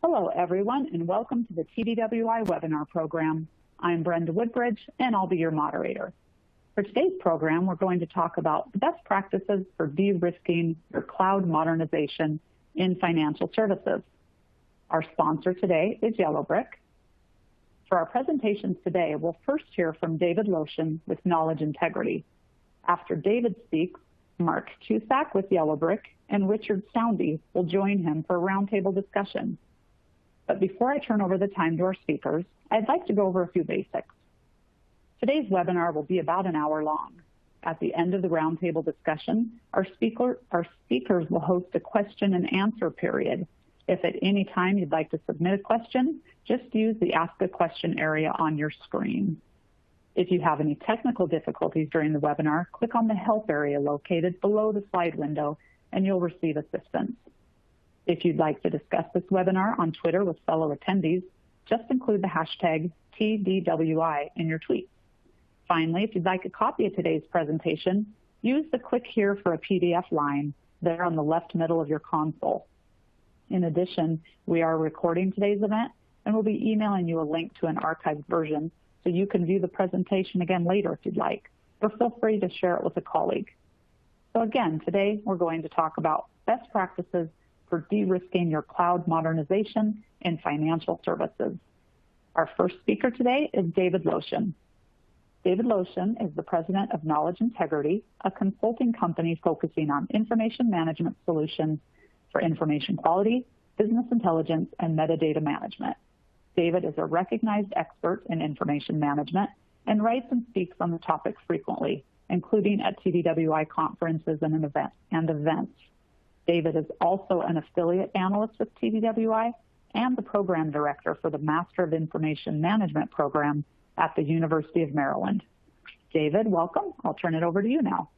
Hello, everyone, and welcome to the TDWI webinar program. I'm Brenda Woodbridge, and I'll be your moderator. For today's program, we're going to talk about the best practices for de-risking your cloud modernization in financial services. Our sponsor today is Yellowbrick. For our presentations today, we'll first hear from David Lotion with Knowledge Integrity. After David speaks, Mark Cusack with Yellowbrick and Richard Soundy will join him for a roundtable discussion. But before I turn over the time to our speakers, I'd like to go over a few basics. Today's webinar will be about an hour long. At the end of the roundtable discussion, our speakers will host a question and answer period. If at any time you'd like to submit a question, just use the Ask a Question area on your screen. If you have any technical difficulties during the webinar, click on the Help area located below the slide window and you'll receive assistance. If you'd like to discuss this webinar on Twitter with fellow attendees, just include the hashtag TDWI in your tweets. Finally, if you'd like a copy of today's presentation, use the Click Here for a PDF line there on the left middle of your console. In addition, we are recording today's event and we'll be emailing you a link to an archived version so you can view the presentation again later if you'd like, or feel free to share it with a colleague. So again, today we're going to talk about best practices for de-risking your cloud modernization in financial services. Our first speaker today is David Lotion. David Lotion is the president of Knowledge Integrity, a consulting company focusing on information management solutions for information quality, business intelligence, and metadata management. David is a recognized expert in information management and writes and speaks on the topic frequently, including at TDWI conferences and events. David is also an affiliate analyst with TDWI and the program director for the Master of Information Management program at the University of Maryland. David, welcome. I'll turn it over to you now.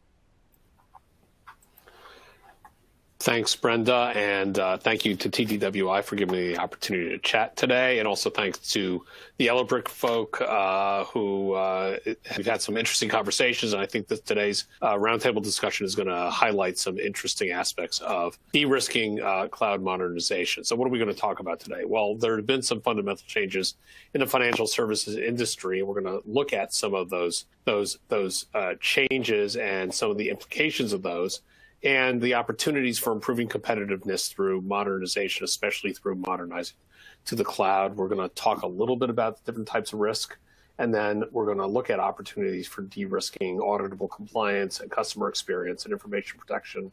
Thanks, Brenda, and thank you to TDWI for giving me the opportunity to chat today, and also thanks to the Yellowbrick folk who we've had some interesting conversations, and I think that today's roundtable discussion is going to highlight some interesting aspects of de-risking cloud modernization. So what are we going to talk about today? Well, there have been some fundamental changes in the financial services industry, and we're going to look at some of those changes and some of the implications of those, and the opportunities for improving competitiveness through modernization, especially through modernizing to the cloud. We're going to talk a little bit about the different types of risk, and then we're going to look at opportunities for de-risking auditable compliance and customer experience and information protection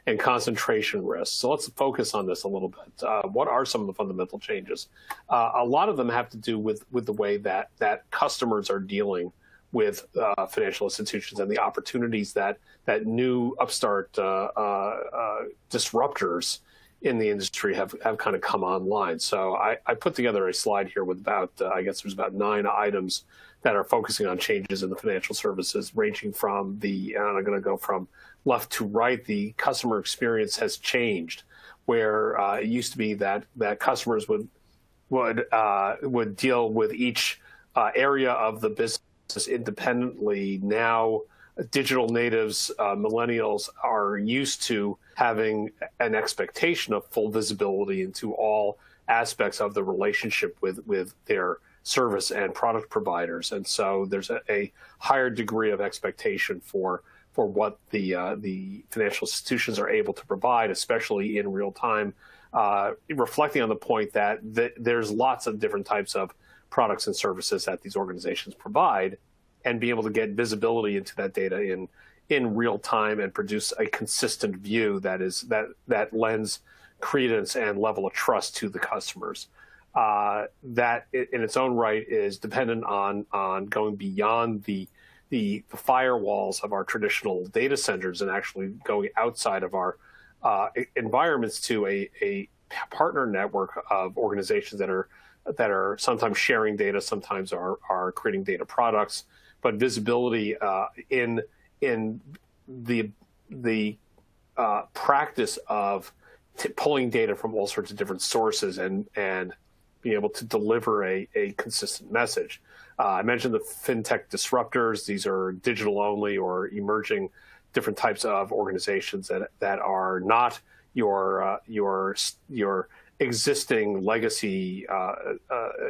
and concentration risks. So let's focus on this a little bit. What are some of the fundamental changes? A lot of them have to do with the way that customers are dealing with financial institutions and the opportunities that new upstart disruptors in the industry have kind of come online. So I put together a slide here with about, I guess there's about 9 items that are focusing on changes in the financial services, ranging from and I'm going to go from left to right. The customer experience has changed, where it used to be that customers would deal with each area of the business independently. Now, digital natives, millennials, are used to having an expectation of full visibility into all aspects of the relationship with their service and product providers. And so there's a higher degree of expectation for what the financial institutions are able to provide, especially in real time, reflecting on the point that there's lots of different types of products and services that these organizations provide, and be able to get visibility into that data in real time and produce a consistent view that lends credence and level of trust to the customers. That in its own right is dependent on going beyond the firewalls of our traditional data centers and actually going outside of our environments to a partner network of organizations that are sometimes sharing data, sometimes are creating data products, but visibility in the practice of pulling data from all sorts of different sources and being able to deliver a consistent message. I mentioned the fintech disruptors. These are digital only or emerging different types of organizations that are not your existing legacy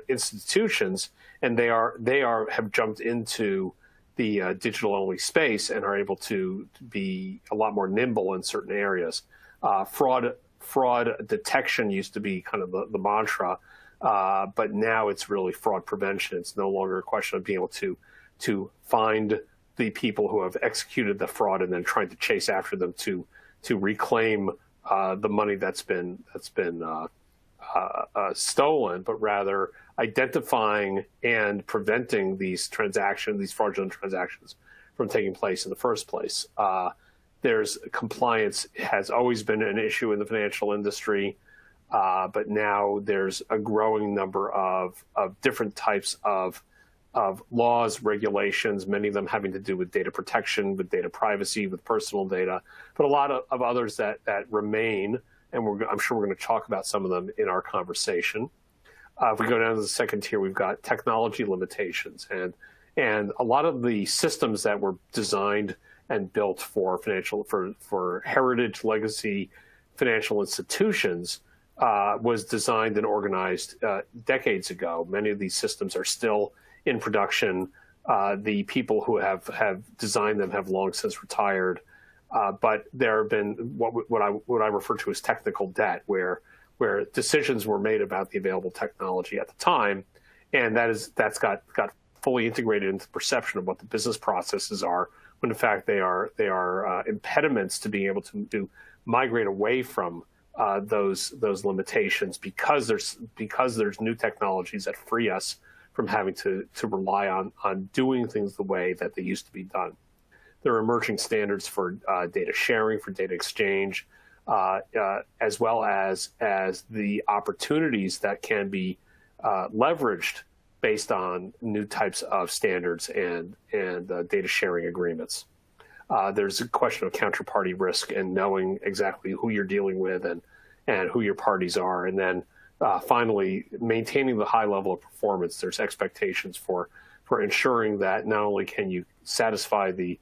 institutions, and they have jumped into the digital-only space and are able to be a lot more nimble in certain areas. Fraud detection used to be kind of the mantra, but now it's really fraud prevention. It's no longer a question of being able to find the people who have executed the fraud and then trying to chase after them to reclaim the money that's been stolen, but rather identifying and preventing these fraudulent transactions from taking place in the first place. There's compliance has always been an issue in the financial industry, but now there's a growing number of different types of laws, regulations, many of them having to do with data protection, with data privacy, with personal data, but a lot of others that remain, and I'm sure we're going to talk about some of them in our conversation. If we go down to the second tier, we've got technology limitations, and a lot of the systems that were designed and built for heritage legacy financial institutions was designed and organized decades ago. Many of these systems are still in production. The people who have designed them have long since retired, but there have been what I refer to as technical debt, where decisions were made about the available technology at the time, and that's got fully integrated into the perception of what the business processes are, when in fact they are impediments to being able to migrate away from those limitations, because there's new technologies that free us from having to rely on doing things the way that they used to be done. There are emerging standards for data sharing, for data exchange, as well as the opportunities that can be leveraged based on new types of standards and data sharing agreements. There's a question of counterparty risk and knowing exactly who you're dealing with and who your parties are. And then finally, maintaining the high level of performance. There's expectations for ensuring that not only can you satisfy the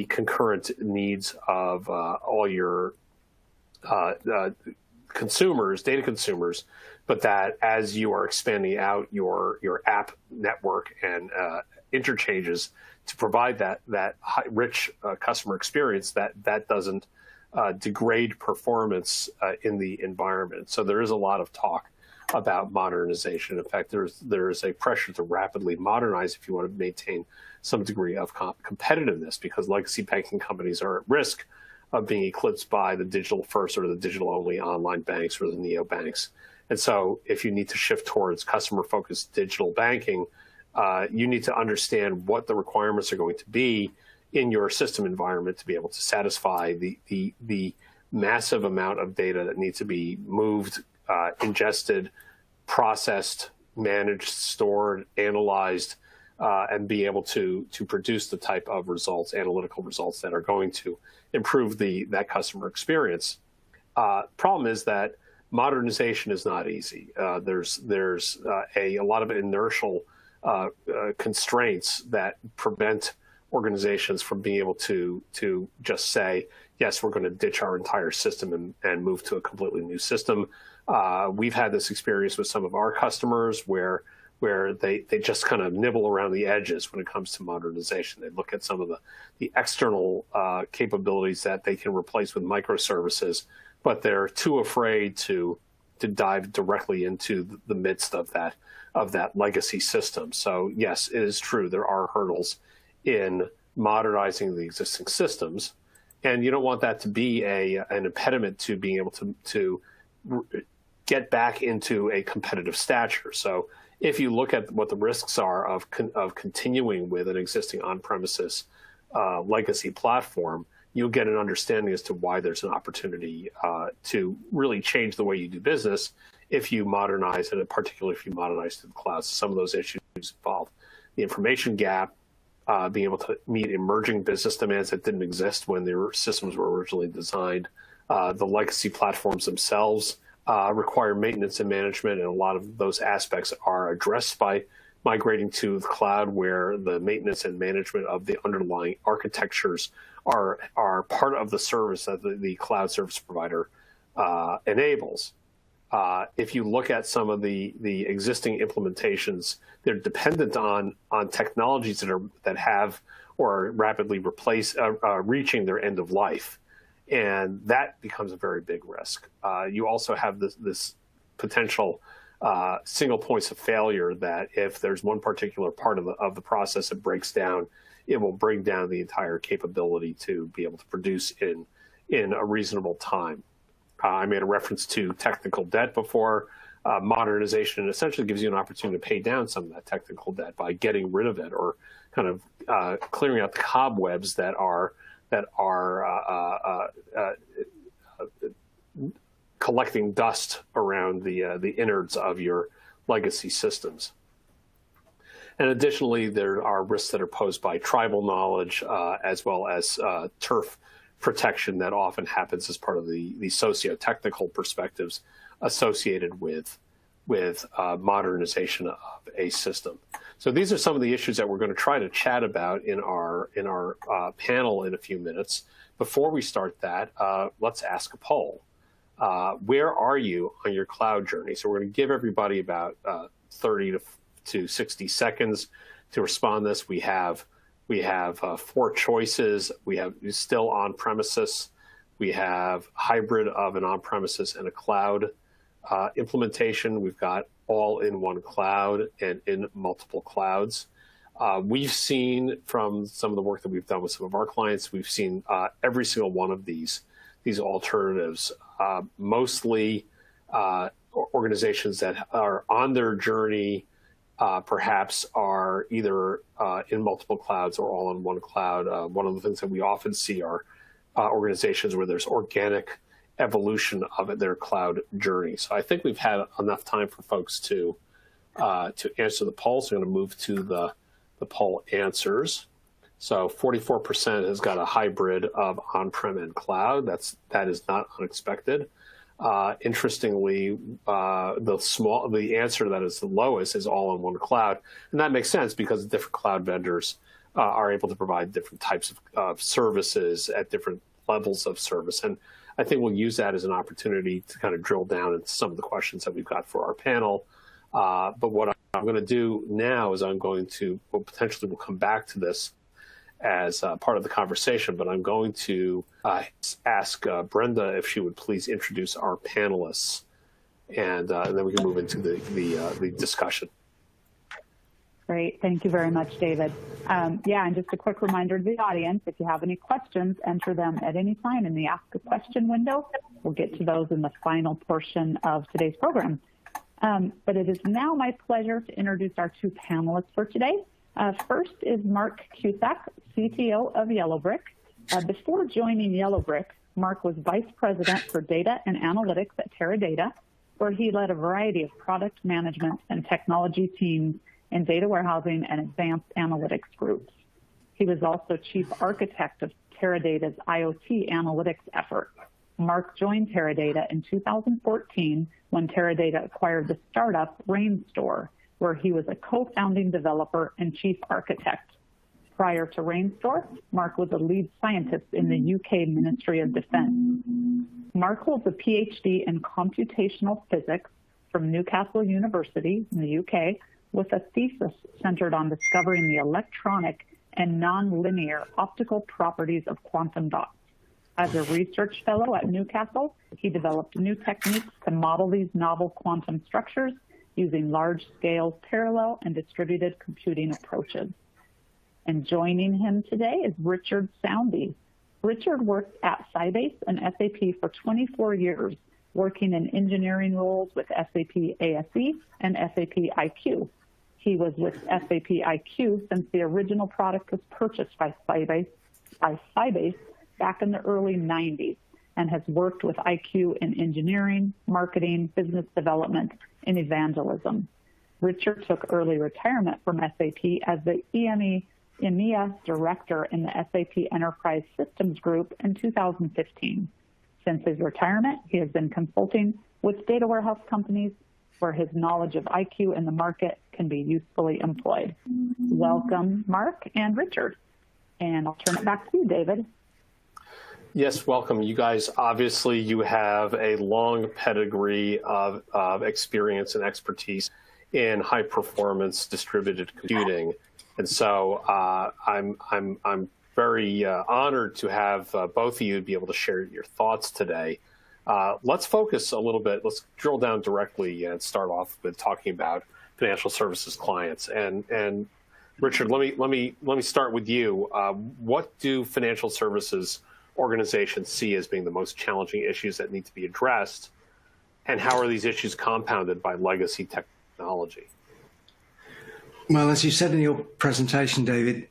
concurrent needs of all your consumers, data consumers, but that as you are expanding out your app network and interchanges to provide that rich customer experience, that doesn't degrade performance in the environment. So there is a lot of talk about modernization. In fact, there is a pressure to rapidly modernize if you want to maintain some degree of competitiveness, because legacy banking companies are at risk of being eclipsed by the digital first or the digital only online banks or the neobanks. And so if you need to shift towards customer focused digital banking, you need to understand what the requirements are going to be in your system environment to be able to satisfy the massive amount of data that needs to be moved, ingested, processed, managed, stored, analyzed, and be able to produce the type of results, analytical results, that are going to improve that customer experience. Problem is that modernization is not easy. There's a lot of inertial constraints that prevent organizations from being able to just say, yes, we're going to ditch our entire system and move to a completely new system. We've had this experience with some of our customers where they just kind of nibble around the edges when it comes to modernization. They look at some of the external capabilities that they can replace with microservices, but they're too afraid to dive directly into the midst of that legacy system. So yes, it is true, there are hurdles in modernizing the existing systems, and you don't want that to be an impediment to being able to get back into a competitive stature. So if you look at what the risks are of continuing with an existing on-premises legacy platform, you'll get an understanding as to why there's an opportunity to really change the way you do business if you modernize, and particularly if you modernize to the cloud. So some of those issues involve the information gap, being able to meet emerging business demands that didn't exist when their systems were originally designed. The legacy platforms themselves require maintenance and management, and a lot of those aspects are addressed by migrating to the cloud, where the maintenance and management of the underlying architectures are part of the service that the cloud service provider enables. if you look at some of the existing implementations, they're dependent on technologies that have or are rapidly reaching their end of life, and that becomes a very big risk. You also have this potential single points of failure that if there's one particular part of the process that breaks down, it will bring down the entire capability to be able to produce in a reasonable time. I made a reference to technical debt before. Modernization essentially gives you an opportunity to pay down some of that technical debt by getting rid of it or kind of clearing out the cobwebs that are collecting dust around the innards of your legacy systems. And additionally, there are risks that are posed by tribal knowledge as well as turf protection that often happens as part of the socio-technical perspectives associated with modernization of a system. So these are some of the issues that we're going to try to chat about in our panel in a few minutes. Before we start that, let's ask a poll. Where are you on your cloud journey? So we're going to give everybody about 30 to 60 seconds to respond to this. We have 4 choices. We have still on-premises. We have hybrid of an on-premises and a cloud implementation. We've got all in one cloud and in multiple clouds. We've seen from some of the work that we've done with some of our clients, we've seen every single one of these alternatives, mostly organizations that are on their journey perhaps are either in multiple clouds or all in one cloud. One of the things that we often see are organizations where there's organic evolution of their cloud journey. So I think we've had enough time for folks to answer the poll. So I'm going to move to the poll answers. So 44% has got a hybrid of on-prem and cloud. That is not unexpected. Interestingly, the answer that is the lowest is all in one cloud, and that makes sense because different cloud vendors are able to provide different types of services at different levels of service. And I think we'll use that as an opportunity to kind of drill down into some of the questions that we've got for our panel. But what I'm going to do now is we'll come back to this as part of the conversation, but I'm going to ask Brenda if she would please introduce our panelists, and then we can move into the discussion. Great. Thank you very much, David. And just a quick reminder to the audience, if you have any questions, enter them at any time in the Ask a Question window. We'll get to those in the final portion of today's program. But it is now my pleasure to introduce our 2 panelists for today. First is Mark Cusack, CTO of Yellowbrick. Before joining Yellowbrick, Mark was Vice President for Data and Analytics at Teradata, where he led a variety of product management and technology teams in data warehousing and advanced analytics groups. He was also Chief Architect of Teradata's IoT analytics effort. Mark joined Teradata in 2014 when Teradata acquired the startup Rainstore, where he was a co-founding developer and chief architect. Prior to Rainstore, Mark was a lead scientist in the UK Ministry of Defence. Mark holds a PhD in computational physics from Newcastle University in the UK, with a thesis centered on discovering the electronic and nonlinear optical properties of quantum dots. As a research fellow at Newcastle, he developed new techniques to model these novel quantum structures using large-scale parallel and distributed computing approaches. And joining him today is Richard Soundy. Richard worked at Sybase and SAP for 24 years, working in engineering roles with SAP ASE and SAP IQ. He was with SAP IQ since the original product was purchased by Sybase back in the early 90s, and has worked with IQ in engineering, marketing, business development, and evangelism. Richard took early retirement from SAP as the EMEA director in the SAP Enterprise Systems Group in 2015. Since his retirement, he has been consulting with data warehouse companies where his knowledge of IQ in the market can be usefully employed. Welcome, Mark and Richard. And I'll turn it back to you, David. Yes, welcome. You guys, obviously, you have a long pedigree of experience and expertise in high performance distributed computing, and so I'm very honored to have both of you be able to share your thoughts today. Let's focus a little bit. Let's drill down directly and start off with talking about financial services clients. And Richard, let me start with you. What do financial services organizations see as being the most challenging issues that need to be addressed, and how are these issues compounded by legacy technology? Well, as you said in your presentation, David,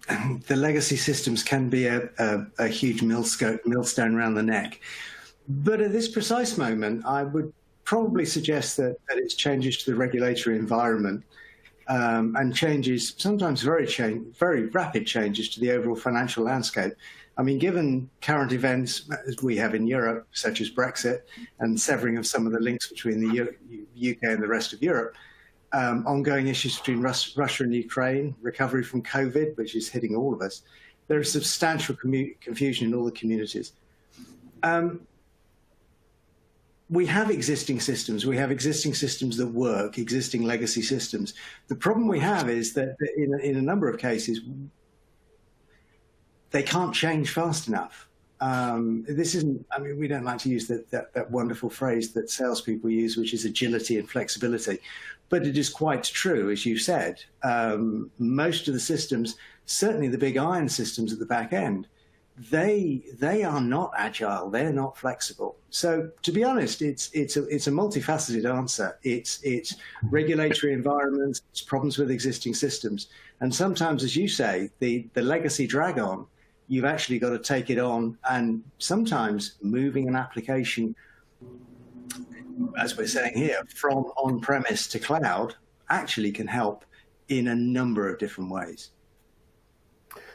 the legacy systems can be a huge millstone around the neck. But at this precise moment, I would probably suggest that it's changes to the regulatory environment and changes, sometimes very rapid changes to the overall financial landscape. I mean, given current events as we have in Europe, such as Brexit and severing of some of the links between the UK and the rest of Europe, ongoing issues between Russia and Ukraine, recovery from COVID, which is hitting all of us, there is substantial confusion in all the communities. We have existing systems. We have existing systems that work, existing legacy systems. The problem we have is that in a number of cases, they can't change fast enough. This isn't, I mean, we don't like to use that wonderful phrase that salespeople use, which is agility and flexibility. But it is quite true, as you said. Most of the systems, certainly the big iron systems at the back end, they are not agile. They're not flexible. So to be honest, it's a multifaceted answer. It's regulatory environments, it's problems with existing systems. And sometimes, as you say, the legacy drag on, you've actually got to take it on, and sometimes moving an application, as we're saying here, from on-premise to cloud actually can help in a number of different ways.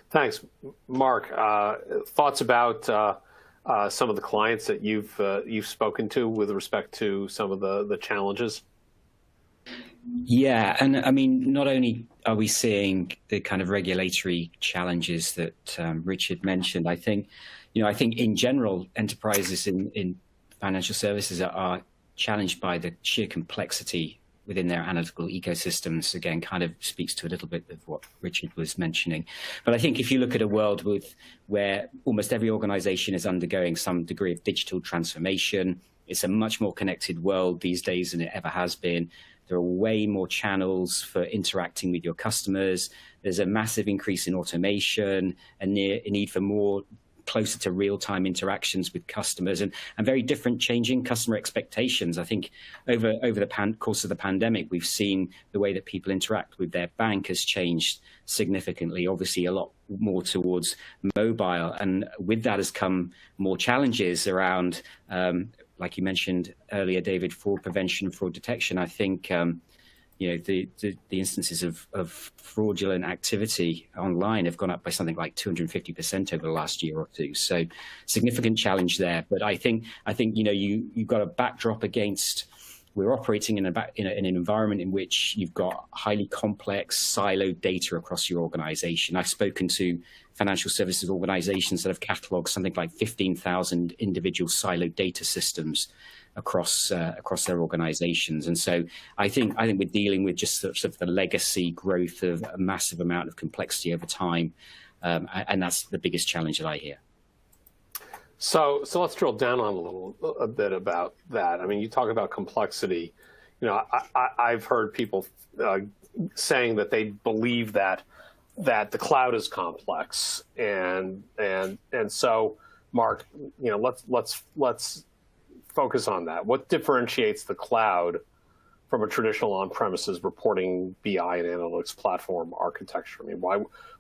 Thanks. Mark, thoughts about some of the clients that you've spoken to with respect to some of the challenges? Yeah, and I mean, not only are we seeing the kind of regulatory challenges that Richard mentioned, I think in general, enterprises in financial services are challenged by the sheer complexity within their analytical ecosystems. Again, kind of speaks to a little bit of what Richard was mentioning. But I think if you look at a world where almost every organization is undergoing some degree of digital transformation, it's a much more connected world these days than it ever has been. There are way more channels for interacting with your customers. There's a massive increase in automation, a need for more closer to real-time interactions with customers, and very different changing customer expectations. I think over the course of the pandemic, we've seen the way that people interact with their bank has changed significantly, obviously a lot more towards mobile. And with that has come more challenges around, like you mentioned earlier, David, fraud prevention, fraud detection. I think the instances of fraudulent activity online have gone up by something like 250% over the last year or two. So significant challenge there. But I think you've got a backdrop against. We're operating in an environment in which you've got highly complex, siloed data across your organization. I've spoken to financial services organizations that have cataloged something like 15,000 individual siloed data systems across their organizations. And so I think we're dealing with just sort of the legacy growth of a massive amount of complexity over time. And that's the biggest challenge that I hear. So let's drill down on a bit about that. I mean, you talk about complexity. I've heard people saying that they believe that the cloud is complex, and so Mark, let's focus on that. What differentiates the cloud from a traditional on-premises reporting, BI, and analytics platform architecture? I mean,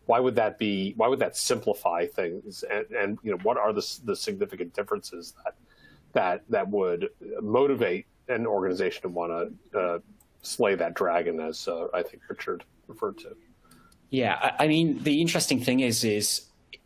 why would that be? Why would that simplify things? And what are the significant differences that would motivate an organization to want to slay that dragon, as I think Richard referred to? Yeah, I mean, the interesting thing is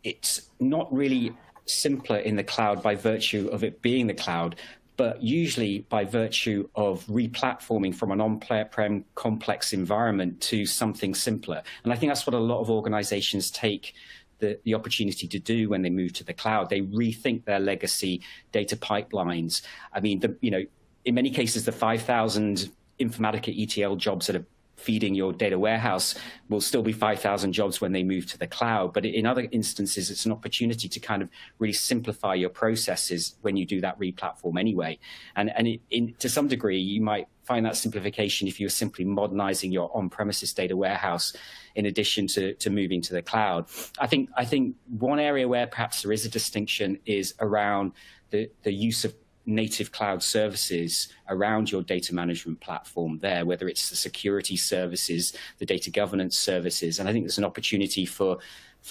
it's not really simpler in the cloud by virtue of it being the cloud, but usually by virtue of replatforming from an on-prem complex environment to something simpler. And I think that's what a lot of organizations take the opportunity to do when they move to the cloud. They rethink their legacy data pipelines. I mean, in many cases, the 5,000 Informatica ETL jobs that are feeding your data warehouse will still be 5,000 jobs when they move to the cloud. But in other instances, it's an opportunity to kind of really simplify your processes when you do that replatform anyway. And to some degree, you might find that simplification if you're simply modernizing your on-premises data warehouse in addition to moving to the cloud. I think one area where perhaps there is a distinction is around the use of native cloud services around your data management platform there, whether it's the security services, the data governance services. And I think there's an opportunity for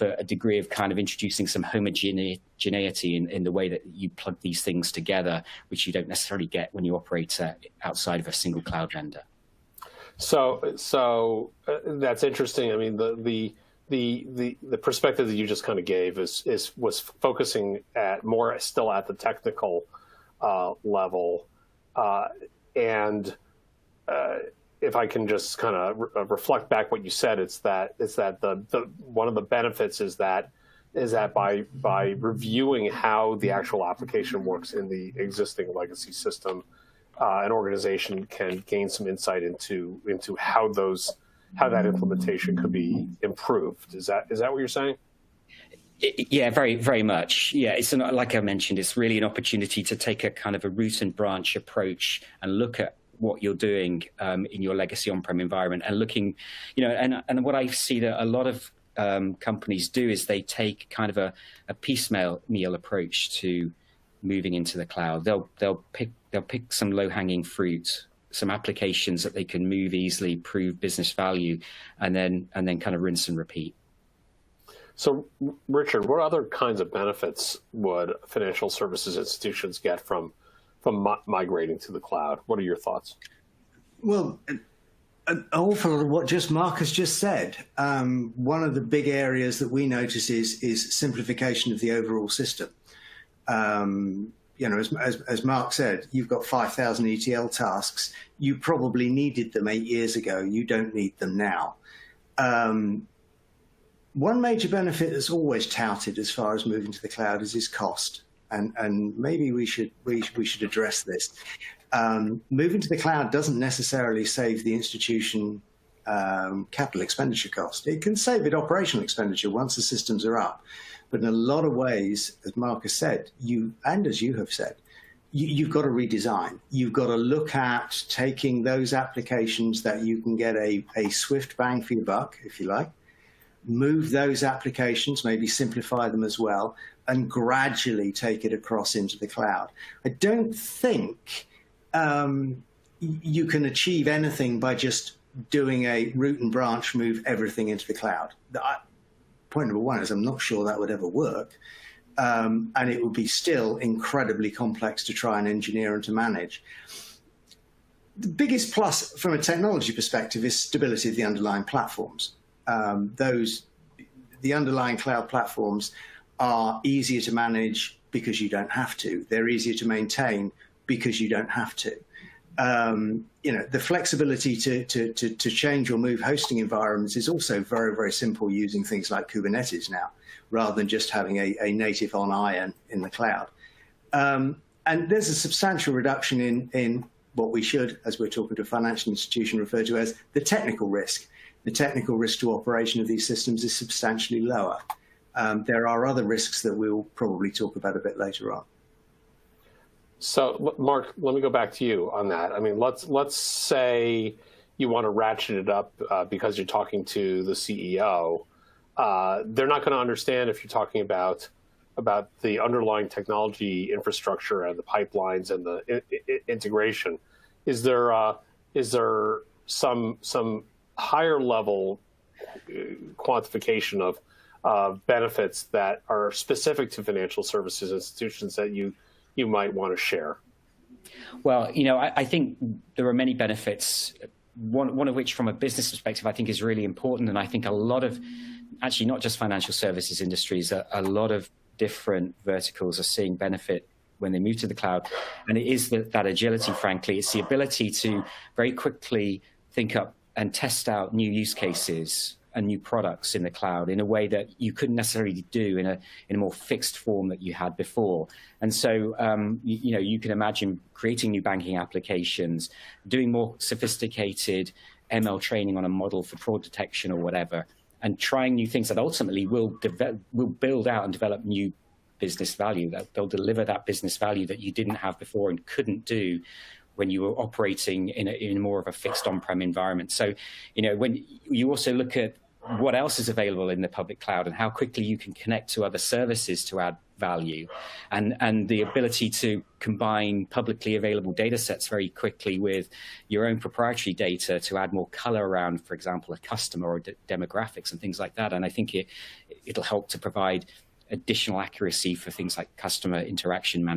a degree of kind of introducing some homogeneity in the way that you plug these things together, which you don't necessarily get when you operate outside of a single cloud vendor. So that's interesting. I mean, the perspective that you just kind of gave was focusing more still at the technical level, and if I can just kind of reflect back what you said, it's that the one of the benefits is that by reviewing how the actual application works in the existing legacy system, an organization can gain some insight into how that implementation could be improved. Is that what you're saying? Yeah, very, very much. Yeah, it's like I mentioned, it's really an opportunity to take a kind of a root and branch approach and look at what you're doing in your legacy on-prem environment, and looking, and what I see that a lot of companies do is they take kind of a piecemeal approach to moving into the cloud. They'll pick some low-hanging fruit, some applications that they can move easily, prove business value, and then kind of rinse and repeat. So, Richard, what other kinds of benefits would financial services institutions get from migrating to the cloud? What are your thoughts? Well, an awful lot of what Mark has just said. One of the big areas that we notice is simplification of the overall system. As Mark said, you've got 5,000 ETL tasks. You probably needed them 8 years ago. You don't need them now. One major benefit that's always touted as far as moving to the cloud is cost, and maybe we should address this. Moving to the cloud doesn't necessarily save the institution capital expenditure cost. It can save it operational expenditure once the systems are up, but in a lot of ways, as Mark has said, as you have said, you've got to redesign. You've got to look at taking those applications that you can get a swift bang for your buck, if you like, move those applications, maybe simplify them as well, and gradually take it across into the cloud. I don't think you can achieve anything by just doing a root and branch, move everything into the cloud. Point number one is I'm not sure that would ever work. And it would be still incredibly complex to try and engineer and to manage. The biggest plus from a technology perspective is stability of the underlying platforms. The underlying cloud platforms are easier to manage because you don't have to. They're easier to maintain because you don't have to. The flexibility to change or move hosting environments is also very, very simple using things like Kubernetes now, rather than just having a native on iron in the cloud. And there's a substantial reduction in what we should, as we're talking to a financial institution, refer to as the technical risk. The technical risk to operation of these systems is substantially lower. There are other risks that we'll probably talk about a bit later on. So, Mark, let me go back to you on that. I mean, let's say you want to ratchet it up because you're talking to the CEO. They're not going to understand if you're talking about the underlying technology infrastructure and the pipelines and the integration. Is there some higher level quantification of benefits that are specific to financial services institutions that you might want to share? Well, I think there are many benefits, one of which from a business perspective I think is really important, and I think a lot of, actually not just financial services industries, a lot of different verticals are seeing benefit when they move to the cloud, and it is that agility, frankly. It's the ability to very quickly think up and test out new use cases and new products in the cloud in a way that you couldn't necessarily do in a more fixed form that you had before. And so, you can imagine creating new banking applications, doing more sophisticated ML training on a model for fraud detection or whatever, and trying new things that ultimately will build out and develop new business value, that they'll deliver that business value that you didn't have before and couldn't do when you were operating in more of a fixed on-prem environment. So, when you also look at what else is available in the public cloud and how quickly you can connect to other services to add value, and the ability to combine publicly available data sets very quickly with your own proprietary data to add more color around, for example, a customer or demographics and things like that. And I think it'll help to provide additional accuracy for things like customer interaction management